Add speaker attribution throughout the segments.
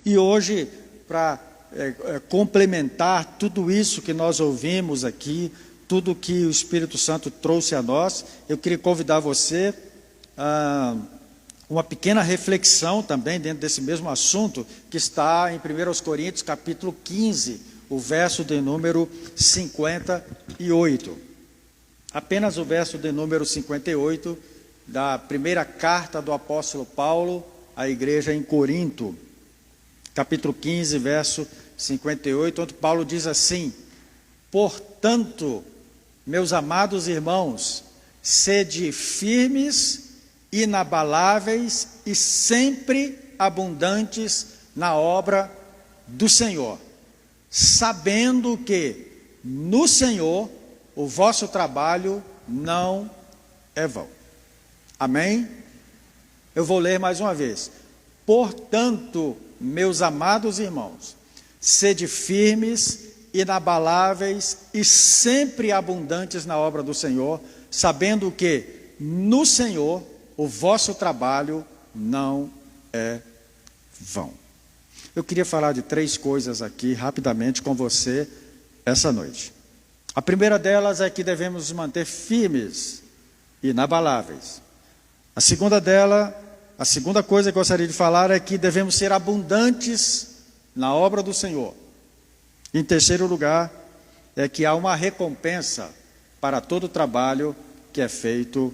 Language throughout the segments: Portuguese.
Speaker 1: E hoje, para complementar tudo isso que nós ouvimos aqui, tudo que o Espírito Santo trouxe a nós, eu queria convidar você a uma pequena reflexão também dentro desse mesmo assunto, que está em 1 Coríntios capítulo 15, o verso de número 58. Apenas o verso de número 58 da primeira carta do apóstolo Paulo à igreja em Corinto, capítulo 15, verso 58, onde Paulo diz assim: portanto, meus amados irmãos, sede firmes, inabaláveis e sempre abundantes na obra do Senhor, sabendo que no Senhor o vosso trabalho não é vão. Amém? Eu vou ler mais uma vez. Portanto, meus amados irmãos, sede firmes, inabaláveis e sempre abundantes na obra do Senhor, sabendo que no Senhor o vosso trabalho não é vão. Eu queria falar de 3 coisas aqui rapidamente com você essa noite. A primeira delas é que devemos nos manter firmes e inabaláveis. A segunda coisa que eu gostaria de falar é que devemos ser abundantes na obra do Senhor. Em terceiro lugar, é que há uma recompensa para todo o trabalho que é feito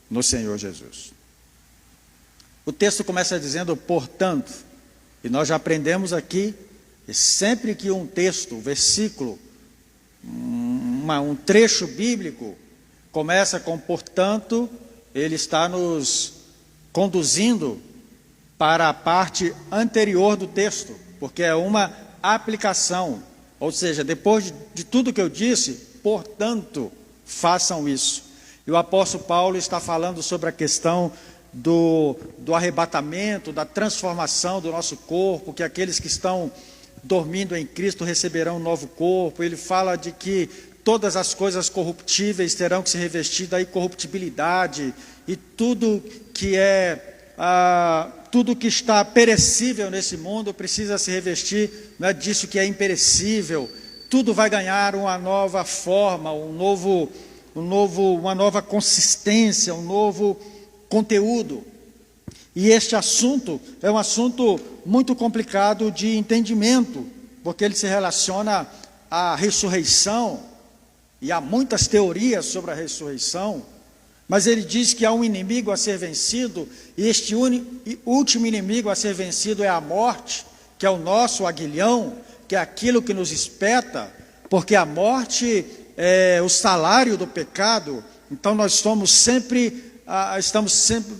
Speaker 1: no Senhor Jesus. O texto começa dizendo, portanto, e nós já aprendemos aqui, e sempre que um texto, um versículo, um trecho bíblico começa com portanto, ele está nos conduzindo para a parte anterior do texto, porque é uma aplicação, ou seja, depois de tudo que eu disse, portanto, façam isso. E o apóstolo Paulo está falando sobre a questão do arrebatamento, da transformação do nosso corpo, que aqueles que estão dormindo em Cristo receberão um novo corpo. Ele fala de que todas as coisas corruptíveis terão que se revestir da incorruptibilidade, e tudo que está perecível nesse mundo precisa se revestir, não é, disso que é imperecível. Tudo vai ganhar uma nova forma, uma nova consistência, um novo conteúdo. E este assunto é um assunto muito complicado de entendimento, porque ele se relaciona à ressurreição, e há muitas teorias sobre a ressurreição, mas ele diz que há um inimigo a ser vencido, e este último inimigo a ser vencido é a morte, que é o nosso aguilhão, que é aquilo que nos espeta, porque a morte é o salário do pecado. Então nós estamos sempre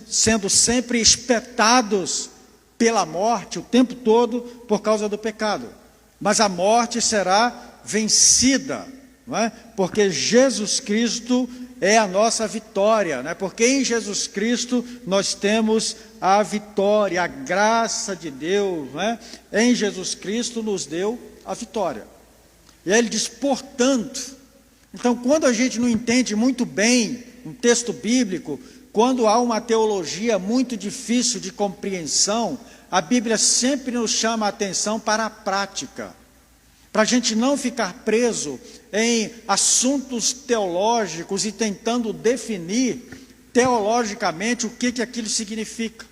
Speaker 1: sendo espetados pela morte o tempo todo por causa do pecado. Mas a morte será vencida, não é? Porque Jesus Cristo é a nossa vitória, não é? Porque em Jesus Cristo nós temos a vitória, a graça de Deus, não é? Em Jesus Cristo nos deu a vitória. E aí ele diz, portanto. Então, quando a gente não entende muito bem um texto bíblico, quando há uma teologia muito difícil de compreensão, a Bíblia sempre nos chama a atenção para a prática, para a gente não ficar preso em assuntos teológicos e tentando definir teologicamente o que aquilo significa.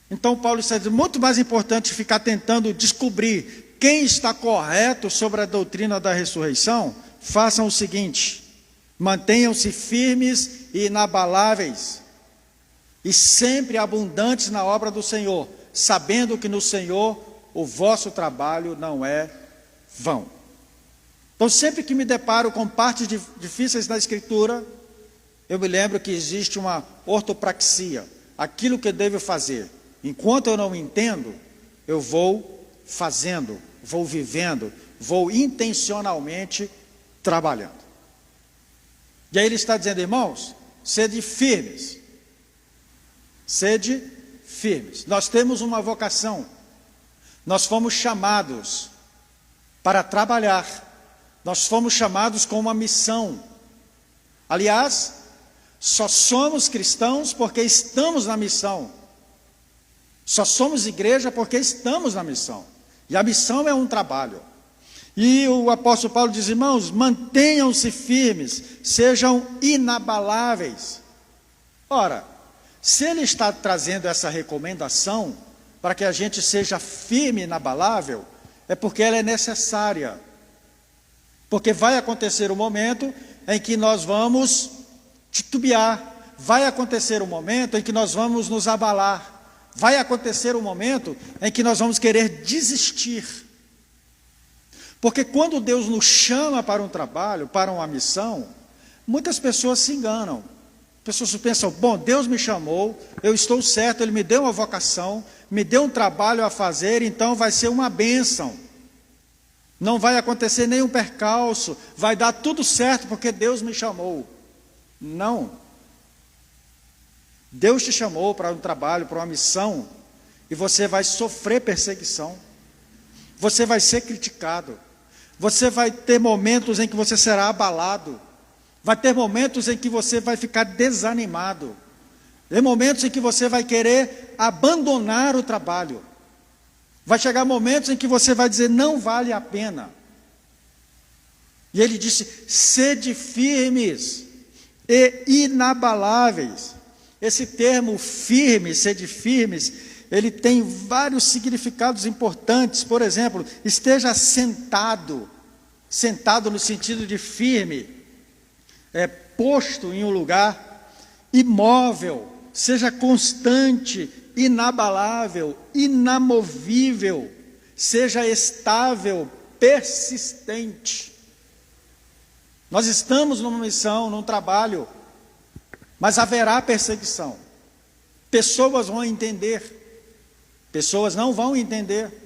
Speaker 1: Então Paulo está dizendo, muito mais importante ficar tentando descobrir quem está correto sobre a doutrina da ressurreição. Façam o seguinte: mantenham-se firmes e inabaláveis, e sempre abundantes na obra do Senhor, sabendo que no Senhor o vosso trabalho não é vão. Então, sempre que me deparo com partes difíceis da Escritura, eu me lembro que existe uma ortopraxia, aquilo que eu devo fazer. Enquanto eu não entendo, eu vou fazendo, vou vivendo, vou intencionalmente trabalhando. E aí ele está dizendo, irmãos, sede firmes. Sede firmes. Nós temos uma vocação. Nós fomos chamados para trabalhar. Nós fomos chamados com uma missão. Aliás, só somos cristãos porque estamos na missão. Só somos igreja porque estamos na missão. E a missão é um trabalho. E o apóstolo Paulo diz: irmãos, mantenham-se firmes, sejam inabaláveis. Ora, se ele está trazendo essa recomendação para que a gente seja firme e inabalável, é porque ela é necessária. Porque vai acontecer um momento em que nós vamos titubear, vai acontecer um momento em que nós vamos nos abalar, vai acontecer um momento em que nós vamos querer desistir. Porque quando Deus nos chama para um trabalho, para uma missão, muitas pessoas se enganam. Pessoas pensam: bom, Deus me chamou, eu estou certo, Ele me deu uma vocação, me deu um trabalho a fazer, então vai ser uma bênção. Não vai acontecer nenhum percalço, vai dar tudo certo porque Deus me chamou. Não. Deus te chamou para um trabalho, para uma missão, e você vai sofrer perseguição. Você vai ser criticado. Você vai ter momentos em que você será abalado. Vai ter momentos em que você vai ficar desanimado. Tem momentos em que você vai querer abandonar o trabalho. Vai chegar momentos em que você vai dizer: não vale a pena. E ele disse: sede firmes e inabaláveis. Esse termo firme, sede firmes, ele tem vários significados importantes. Por exemplo, esteja sentado. Sentado no sentido de firme, posto em um lugar, imóvel, seja constante, inabalável, inamovível, seja estável, persistente. Nós estamos numa missão, num trabalho, mas haverá perseguição. Pessoas vão entender, pessoas não vão entender.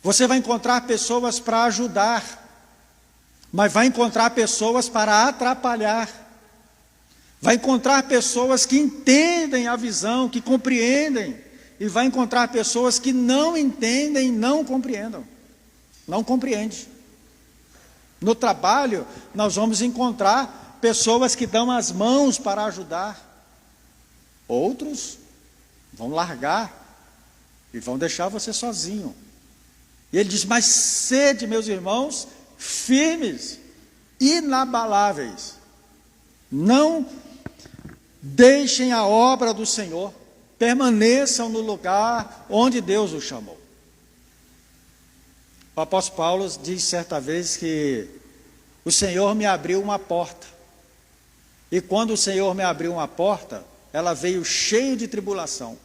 Speaker 1: Você vai encontrar pessoas para ajudar, mas vai encontrar pessoas para atrapalhar. Vai encontrar pessoas que entendem a visão, que compreendem, e vai encontrar pessoas que não entendem, não compreendam. Não compreende. No trabalho, nós vamos encontrar pessoas que dão as mãos para ajudar. Outros vão largar e vão deixar você sozinho. E ele diz: mas sede, meus irmãos, firmes, inabaláveis. Não deixem a obra do Senhor, permaneçam no lugar onde Deus os chamou. O apóstolo Paulo diz certa vez que o Senhor me abriu uma porta. E quando o Senhor me abriu uma porta, ela veio cheia de tribulação.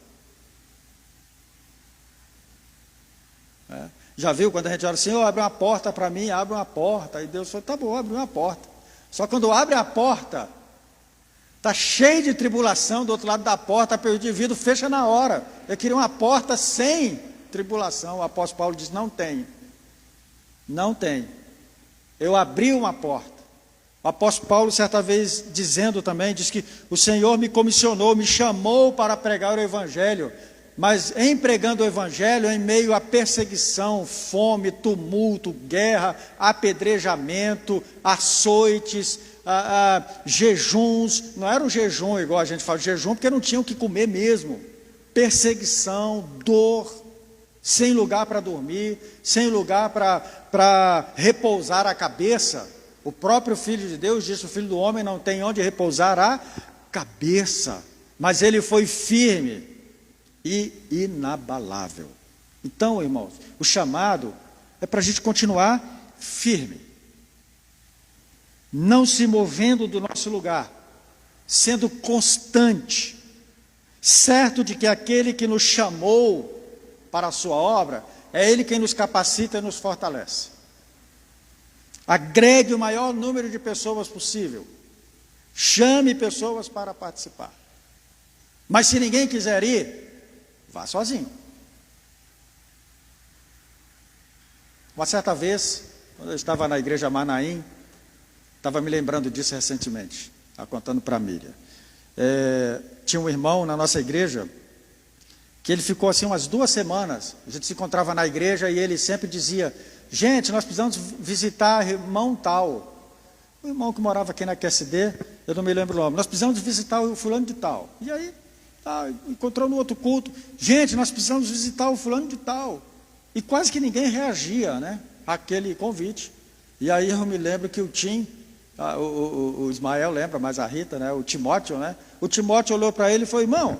Speaker 1: Já viu quando a gente ora: Senhor, abre uma porta para mim, abre uma porta. E Deus falou: tá bom, abre uma porta. Só quando abre a porta, está cheio de tribulação do outro lado da porta, o indivíduo fecha na hora. Eu queria uma porta sem tribulação. O apóstolo Paulo diz: não tem. Não tem. Eu abri uma porta. O apóstolo Paulo, certa vez, dizendo também, diz que o Senhor me comissionou, me chamou para pregar o Evangelho. Mas em pregando o Evangelho, em meio a perseguição, fome, tumulto, guerra, apedrejamento, açoites, jejuns, não era o jejum igual a gente fala jejum, porque não tinham o que comer mesmo, perseguição, dor, sem lugar para dormir, sem lugar para repousar a cabeça. O próprio Filho de Deus disse: o Filho do Homem não tem onde repousar a cabeça, mas ele foi firme e inabalável. Então, irmãos, o chamado é para a gente continuar firme, não se movendo do nosso lugar, sendo constante, certo de que aquele que nos chamou para a sua obra, é Ele quem nos capacita e nos fortalece. Agregue o maior número de pessoas possível, chame pessoas para participar. Mas se ninguém quiser ir, vá sozinho. Uma certa vez, quando eu estava na igreja Manaim, estava me lembrando disso recentemente, estava contando para a Miriam. Tinha um irmão na nossa igreja, que ele ficou assim umas 2 semanas, a gente se encontrava na igreja e ele sempre dizia: gente, nós precisamos visitar irmão tal. O irmão que morava aqui na QSD, eu não me lembro o nome, nós precisamos visitar o fulano de tal. E aí, Encontrou no outro culto. Gente, nós precisamos visitar o fulano de tal. E quase que ninguém reagia, né, àquele convite. E aí eu me lembro que o Tim, o Ismael lembra, mas a Rita, né, o Timóteo, né? O Timóteo olhou para ele e falou: irmão,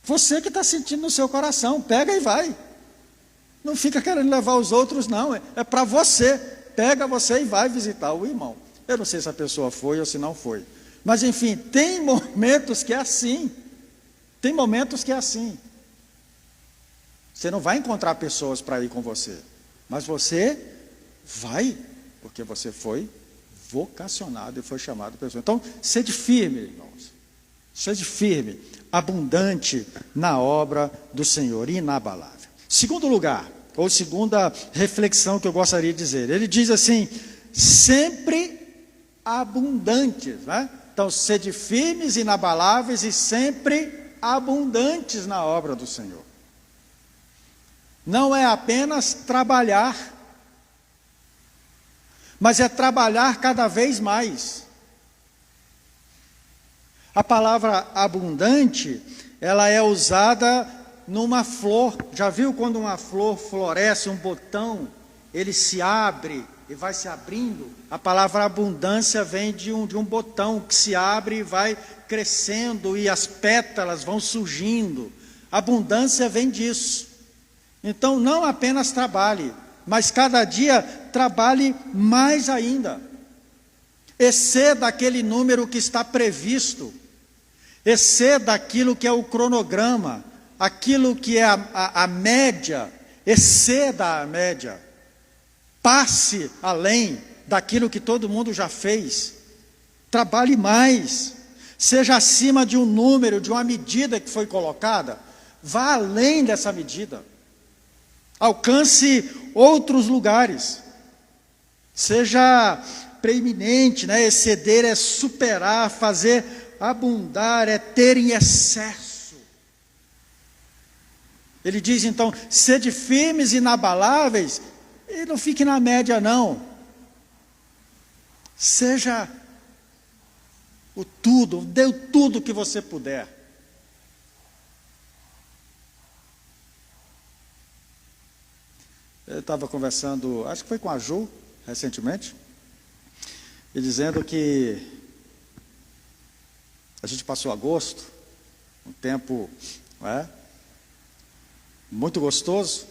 Speaker 1: você que está sentindo no seu coração, pega e vai. Não fica querendo levar os outros, não. É para você. Pega você e vai visitar o irmão. Eu não sei se a pessoa foi ou se não foi. Mas, enfim, tem momentos que é assim. Tem momentos que é assim. Você não vai encontrar pessoas para ir com você. Mas você vai, porque você foi vocacionado e foi chamado pessoa. Então, sede firme, irmãos. Sede firme, abundante na obra do Senhor, inabalável. Segundo lugar, ou segunda reflexão que eu gostaria de dizer. Ele diz assim: sempre abundantes, né? Então, sede firmes, inabaláveis e sempre abundantes na obra do Senhor. Não é apenas trabalhar, mas é trabalhar cada vez mais. A palavra abundante, ela é usada numa flor. Já viu quando uma flor floresce, um botão, ele se abre e vai se abrindo? A palavra abundância vem de um botão que se abre e vai crescendo e as pétalas vão surgindo. Abundância vem disso. Então, não apenas trabalhe, mas cada dia trabalhe mais ainda. Exceda aquele número que está previsto. Exceda aquilo que é o cronograma, aquilo que é a média. Exceda a média. Passe além daquilo que todo mundo já fez. Trabalhe mais. Seja acima de um número, de uma medida que foi colocada. Vá além dessa medida. Alcance outros lugares. Seja preeminente, né? Exceder é superar, fazer abundar, é ter em excesso. Ele diz então: sede firmes e inabaláveis, e não fique na média não. Seja o tudo, dê o tudo que você puder. Eu estava conversando, acho que foi com a Ju, recentemente, e dizendo que a gente passou agosto, um tempo, não é, muito gostoso,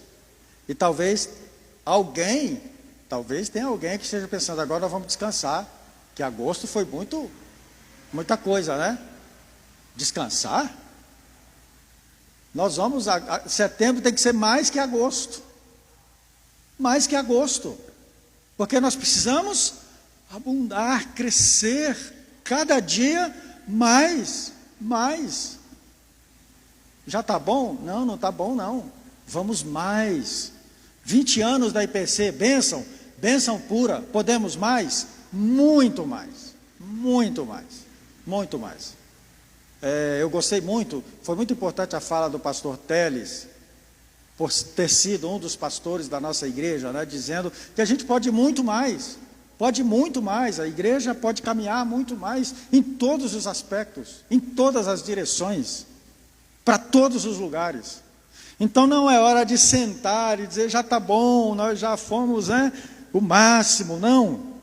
Speaker 1: e talvez tenha alguém que esteja pensando: agora nós vamos descansar, que agosto foi muita coisa, né? Descansar? Nós vamos, setembro tem que ser mais que agosto. Mais que agosto. Porque nós precisamos abundar, crescer, cada dia mais. Já está bom? Não, não está bom não. Vamos mais. 20 anos da IPC, bênção pura. Podemos mais? Muito mais. Eu gostei muito, foi muito importante a fala do pastor Teles, por ter sido um dos pastores da nossa igreja, né, dizendo que a gente pode muito mais, a igreja pode caminhar muito mais, em todos os aspectos, em todas as direções, para todos os lugares. Então não é hora de sentar e dizer: já está bom, nós já fomos, né, o máximo. Não,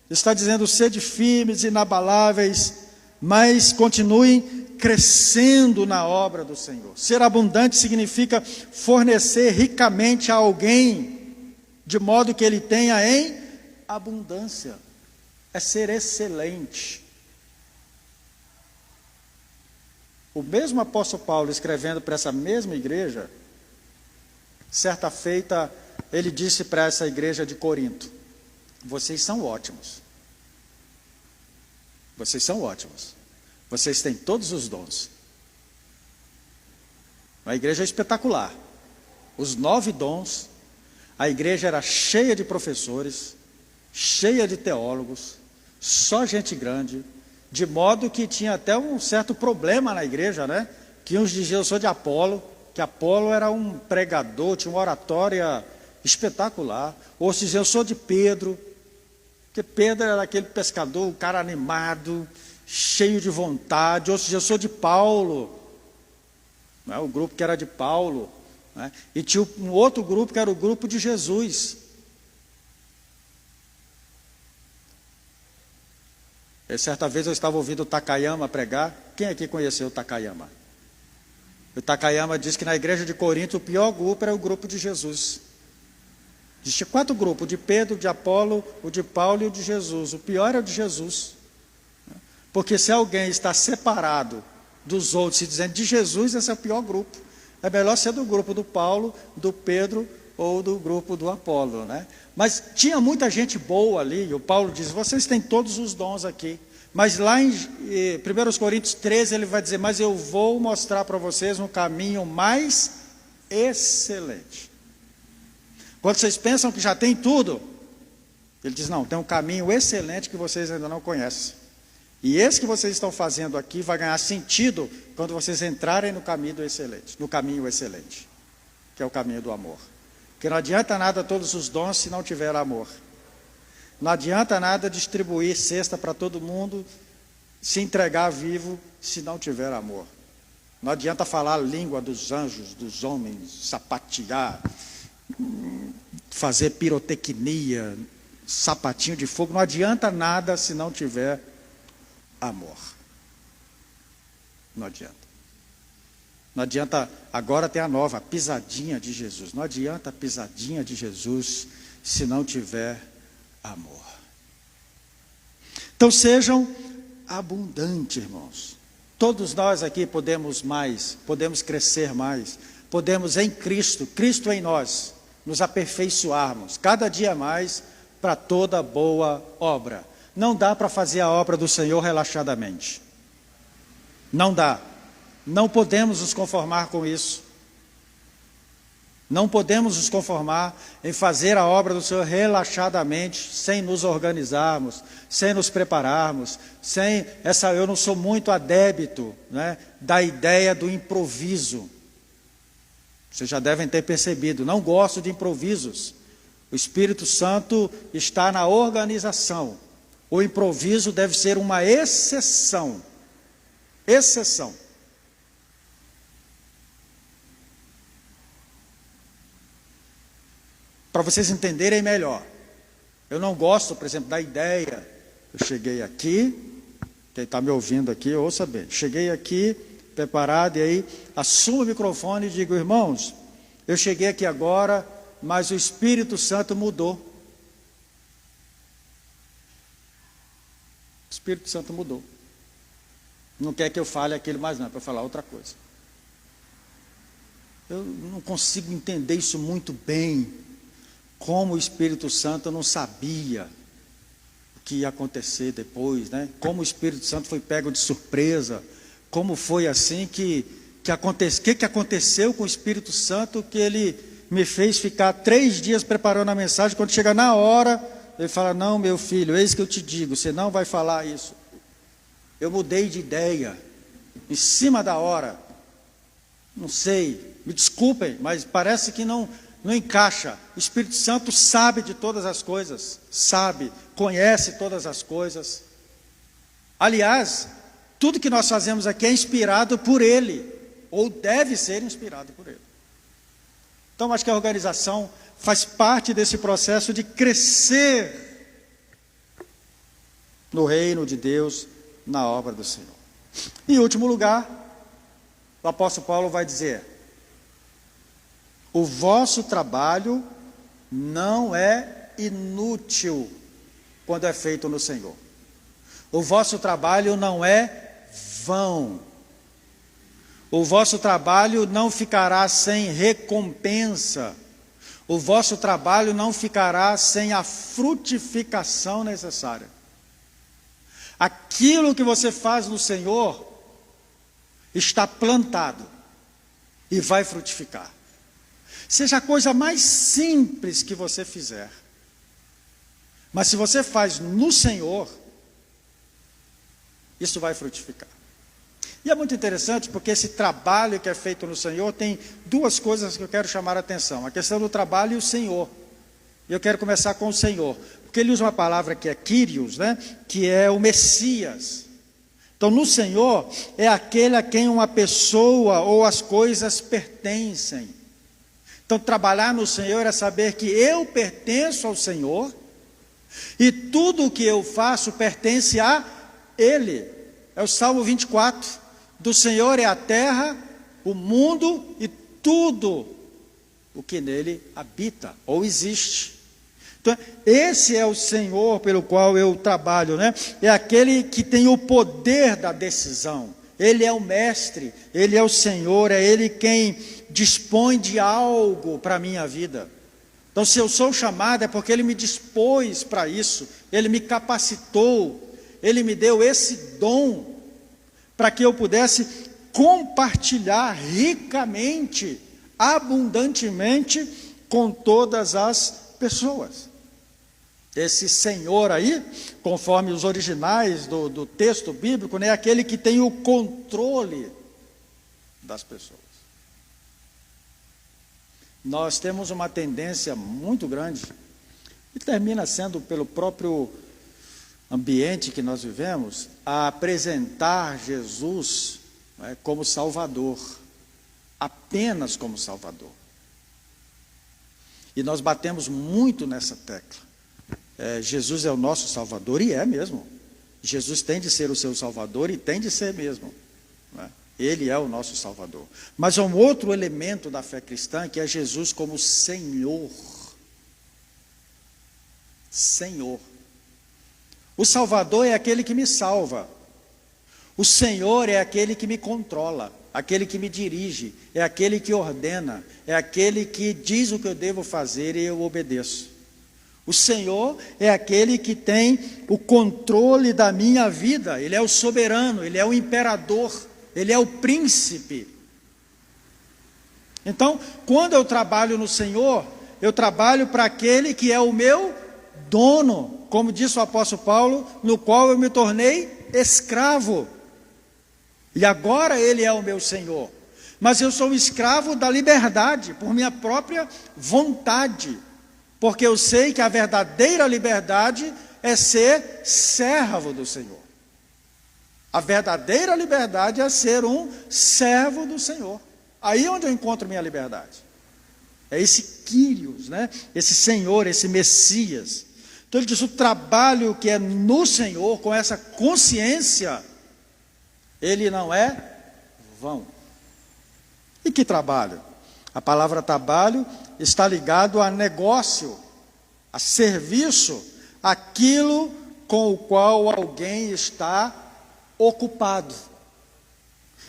Speaker 1: está dizendo: sede firmes, inabaláveis, mas continuem crescendo na obra do Senhor. Ser abundante significa fornecer ricamente a alguém, de modo que ele tenha em abundância. É ser excelente. O mesmo apóstolo Paulo, escrevendo para essa mesma igreja, certa feita, ele disse para essa igreja de Corinto: vocês são ótimos. Vocês são ótimos. Vocês têm todos os dons. Uma igreja espetacular. Os 9 dons. A igreja era cheia de professores, cheia de teólogos, só gente grande, de modo que tinha até um certo problema na igreja, né? Que uns diziam: eu sou de Apolo, que Apolo era um pregador, tinha uma oratória espetacular. Outros diziam: eu sou de Pedro, porque Pedro era aquele pescador, um cara animado, cheio de vontade. Outros diziam: eu sou de Paulo, né? O grupo que era de Paulo, né? E tinha um outro grupo que era o grupo de Jesus. Certa vez eu estava ouvindo o Takayama pregar. Quem aqui conheceu o Takayama? O Takayama disse que na igreja de Corinto o pior grupo era o grupo de Jesus. Existia 4 grupos: o de Pedro, o de Apolo, o de Paulo e o de Jesus. O pior era o de Jesus. Porque se alguém está separado dos outros e dizendo de Jesus, esse é o pior grupo. É melhor ser do grupo do Paulo, do Pedro ou do grupo do Apolo, né? Mas tinha muita gente boa ali. O Paulo diz: vocês têm todos os dons aqui. Mas lá em 1 Coríntios 13 ele vai dizer: mas eu vou mostrar para vocês um caminho mais excelente. Quando vocês pensam que já tem tudo, ele diz: não, tem um caminho excelente que vocês ainda não conhecem. E esse que vocês estão fazendo aqui vai ganhar sentido quando vocês entrarem no caminho excelente, que é o caminho do amor. Porque não adianta nada todos os dons se não tiver amor. Não adianta nada distribuir cesta para todo mundo, se entregar vivo, se não tiver amor. Não adianta falar a língua dos anjos, dos homens, sapatear, fazer pirotecnia, sapatinho de fogo. Não adianta nada se não tiver amor. Não adianta. Não adianta, agora tem a nova, a pisadinha de Jesus. Não adianta a pisadinha de Jesus se não tiver amor. Então sejam abundantes, irmãos. Todos nós aqui podemos mais, podemos crescer mais, podemos em Cristo, Cristo em nós, nos aperfeiçoarmos cada dia mais para toda boa obra. Não dá para fazer a obra do Senhor relaxadamente. Não dá. Não podemos nos conformar com isso. Não podemos nos conformar em fazer a obra do Senhor relaxadamente, sem nos organizarmos, sem nos prepararmos, eu não sou muito adepto, né, da ideia do improviso. Vocês já devem ter percebido, não gosto de improvisos. O Espírito Santo está na organização. O improviso deve ser uma exceção. Exceção. Para vocês entenderem melhor. Eu não gosto, por exemplo, da ideia. Eu cheguei aqui, quem está me ouvindo aqui, ouça bem. Cheguei aqui, preparado, e aí assumo o microfone e digo: irmãos, eu cheguei aqui agora, mas o Espírito Santo mudou. O Espírito Santo mudou. Não quer que eu fale aquilo mais não, é para falar outra coisa. Eu não consigo entender isso muito bem. Como o Espírito Santo não sabia o que ia acontecer depois, né? Como o Espírito Santo foi pego de surpresa. Como foi assim que aconteceu com o Espírito Santo que ele me fez ficar 3 dias preparando a mensagem. Quando chega na hora, ele fala: não, meu filho, eis que eu te digo, você não vai falar isso. Eu mudei de ideia, em cima da hora. Não sei, me desculpem, mas parece que não encaixa. O Espírito Santo sabe de todas as coisas, conhece todas as coisas. Aliás, tudo que nós fazemos aqui é inspirado por Ele, ou deve ser inspirado por Ele. Então, acho que a organização faz parte desse processo de crescer no reino de Deus, na obra do Senhor. Em último lugar, o apóstolo Paulo vai dizer: o vosso trabalho não é inútil quando é feito no Senhor. O vosso trabalho não é vão. O vosso trabalho não ficará sem recompensa. O vosso trabalho não ficará sem a frutificação necessária. Aquilo que você faz no Senhor está plantado e vai frutificar. Seja a coisa mais simples que você fizer, mas se você faz no Senhor, isso vai frutificar. E é muito interessante porque esse trabalho que é feito no Senhor tem 2 coisas que eu quero chamar a atenção: a questão do trabalho e o Senhor. E eu quero começar com o Senhor, porque ele usa uma palavra que é Kyrios, né? Que é o Messias. Então Então, no Senhor é aquele a quem uma pessoa ou as coisas pertencem. Então, trabalhar no Senhor é saber que eu pertenço ao Senhor e tudo o que eu faço pertence a Ele. É o Salmo 24. Do Senhor é a terra, o mundo e tudo o que nele habita ou existe. Então, esse é o Senhor pelo qual eu trabalho, né? É aquele que tem o poder da decisão. Ele é o mestre, ele é o Senhor, é ele quem dispõe de algo para a minha vida. Então, se eu sou chamado, é porque ele me dispôs para isso, ele me capacitou, ele me deu esse dom para que eu pudesse compartilhar ricamente, abundantemente com todas as pessoas. Esse Senhor aí, conforme os originais do texto bíblico, é aquele que tem o controle das pessoas. Nós temos uma tendência muito grande, e termina sendo pelo próprio ambiente que nós vivemos, a apresentar Jesus como Salvador, apenas como Salvador. E nós batemos muito nessa tecla. Jesus é o nosso Salvador, e é mesmo. Jesus tem de ser o seu Salvador e tem de ser mesmo, né? Ele é o nosso Salvador. Mas há um outro elemento da fé cristã, que é Jesus como Senhor. Senhor. O Salvador é aquele que me salva. O Senhor é aquele que me controla, aquele que me dirige, é aquele que ordena, é aquele que diz o que eu devo fazer e eu obedeço. O Senhor é aquele que tem o controle da minha vida, Ele é o soberano, Ele é o imperador, Ele é o príncipe. Então, quando eu trabalho no Senhor, eu trabalho para aquele que é o meu dono, como disse o apóstolo Paulo, no qual eu me tornei escravo. E agora Ele é o meu Senhor. Mas eu sou escravo da liberdade, por minha própria vontade. Porque eu sei que a verdadeira liberdade é ser servo do Senhor. A verdadeira liberdade é ser um servo do Senhor. Aí é onde eu encontro minha liberdade. É esse Quírios, né? Esse Senhor, esse Messias. Então ele diz, o trabalho que é no Senhor, com essa consciência, ele não é vão. E que trabalho? A palavra trabalho está ligado a negócio, a serviço, aquilo com o qual alguém está ocupado.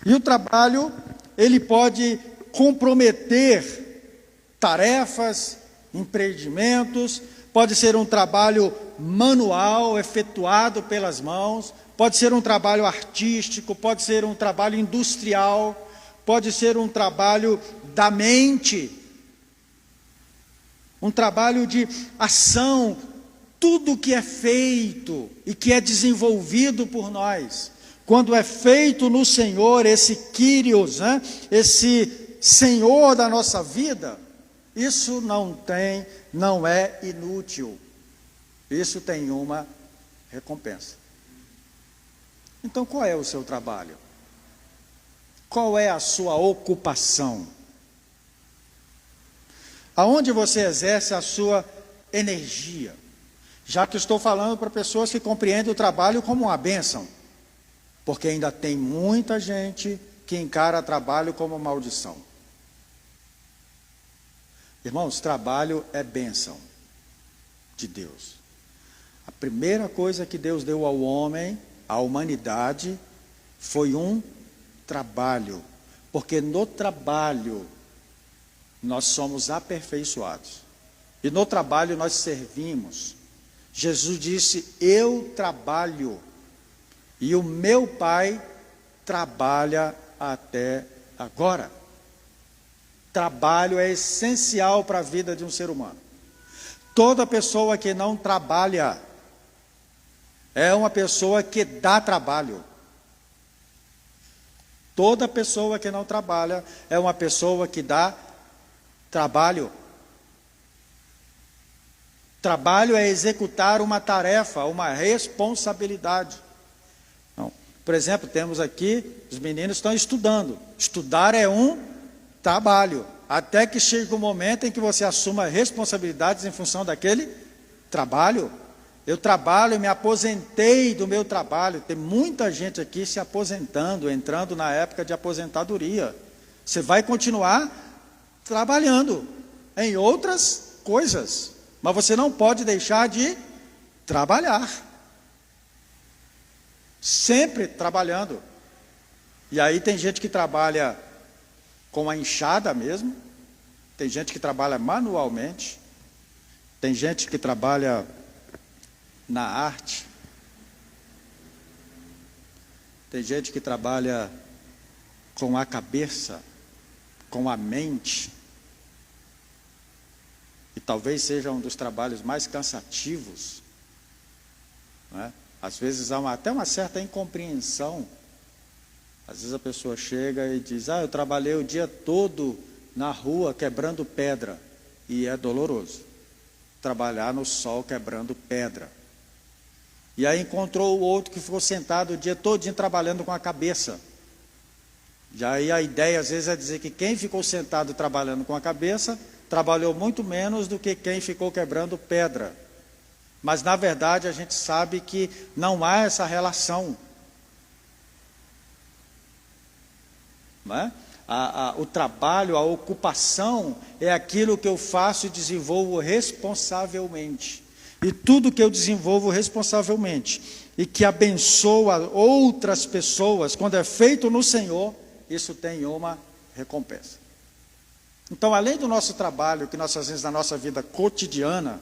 Speaker 1: E o trabalho, ele pode comprometer tarefas, empreendimentos, pode ser um trabalho manual, efetuado pelas mãos, pode ser um trabalho artístico, pode ser um trabalho industrial, pode ser um trabalho da mente, um trabalho de ação, tudo que é feito e que é desenvolvido por nós, quando é feito no Senhor, esse Quírios, né? Esse Senhor da nossa vida, isso não é inútil, isso tem uma recompensa. Então, qual é o seu trabalho? Qual é a sua ocupação? Aonde você exerce a sua energia? Já que estou falando para pessoas que compreendem o trabalho como uma bênção, porque ainda tem muita gente que encara trabalho como maldição. Irmãos, trabalho é bênção de Deus. A primeira coisa que Deus deu ao homem, à humanidade, foi um trabalho, porque no trabalho nós somos aperfeiçoados, e no trabalho nós servimos. Jesus disse, eu trabalho, e o meu Pai trabalha até agora. Trabalho é essencial para a vida de um ser humano. Toda pessoa que não trabalha é uma pessoa que dá trabalho. Toda pessoa que não trabalha é uma pessoa que dá trabalho. Trabalho é executar uma tarefa, uma responsabilidade. Não. Por exemplo, temos aqui, os meninos estão estudando. Estudar é um trabalho, até que chegue o momento em que você assuma responsabilidades em função daquele trabalho. Eu trabalho, me aposentei do meu trabalho. Tem muita gente aqui se aposentando, entrando na época de aposentadoria. Você vai continuar trabalhando em outras coisas, mas você não pode deixar de trabalhar. Sempre trabalhando. E aí tem gente que trabalha com a enxada mesmo, tem gente que trabalha manualmente, tem gente que trabalha na arte, tem gente que trabalha com a cabeça, com a mente, e talvez seja um dos trabalhos mais cansativos, não é? Às vezes há até uma certa incompreensão. Às vezes a pessoa chega e diz: eu trabalhei o dia todo na rua quebrando pedra. E é doloroso trabalhar no sol quebrando pedra. E aí encontrou o outro que ficou sentado o dia todinho trabalhando com a cabeça. E aí a ideia às vezes é dizer que quem ficou sentado trabalhando com a cabeça trabalhou muito menos do que quem ficou quebrando pedra. Mas na verdade a gente sabe que não há essa relação. Não é? O trabalho, a ocupação é aquilo que eu faço e desenvolvo responsavelmente. E tudo que eu desenvolvo responsavelmente e que abençoa outras pessoas, quando é feito no Senhor, isso tem uma recompensa. Então, além do nosso trabalho que nós fazemos na nossa vida cotidiana,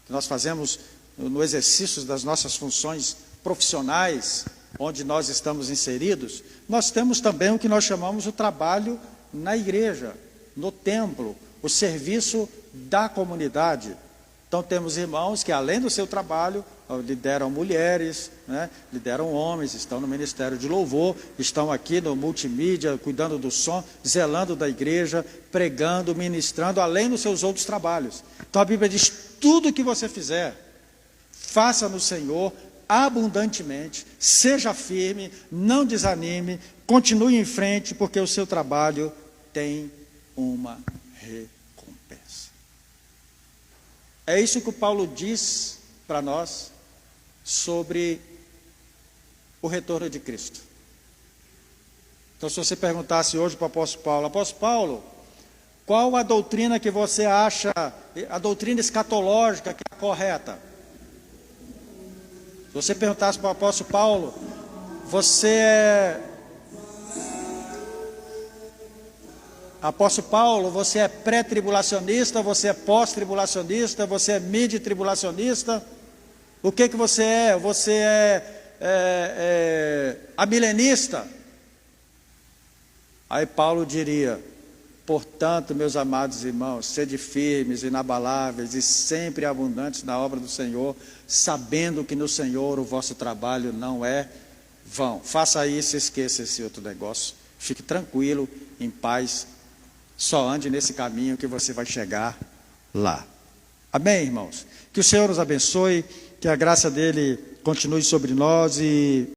Speaker 1: que nós fazemos no exercício das nossas funções profissionais, onde nós estamos inseridos, nós temos também o que nós chamamos o trabalho na igreja, no templo, o serviço da comunidade. Então temos irmãos que além do seu trabalho, lideram mulheres, né, lideram homens, estão no ministério de louvor, estão aqui no multimídia, cuidando do som, zelando da igreja, pregando, ministrando, além dos seus outros trabalhos. Então a Bíblia diz: tudo que você fizer, faça no Senhor abundantemente, seja firme, não desanime, continue em frente, porque o seu trabalho tem uma recompensa. É isso que o Paulo diz para nós sobre o retorno de Cristo. Então, se você perguntasse hoje para o apóstolo Paulo, qual a doutrina que você acha, a doutrina escatológica que é a correta? Se você perguntasse para o apóstolo Paulo, apóstolo Paulo, você é pré-tribulacionista, você é pós-tribulacionista, você é mid-tribulacionista, o que você é? Você é amilenista? Aí Paulo diria: portanto, meus amados irmãos, sede firmes, inabaláveis e sempre abundantes na obra do Senhor, sabendo que no Senhor o vosso trabalho não é vão. Faça isso e esqueça esse outro negócio. Fique tranquilo, em paz. Só ande nesse caminho que você vai chegar lá. Amém, irmãos? Que o Senhor nos abençoe, que a graça dele continue sobre nós e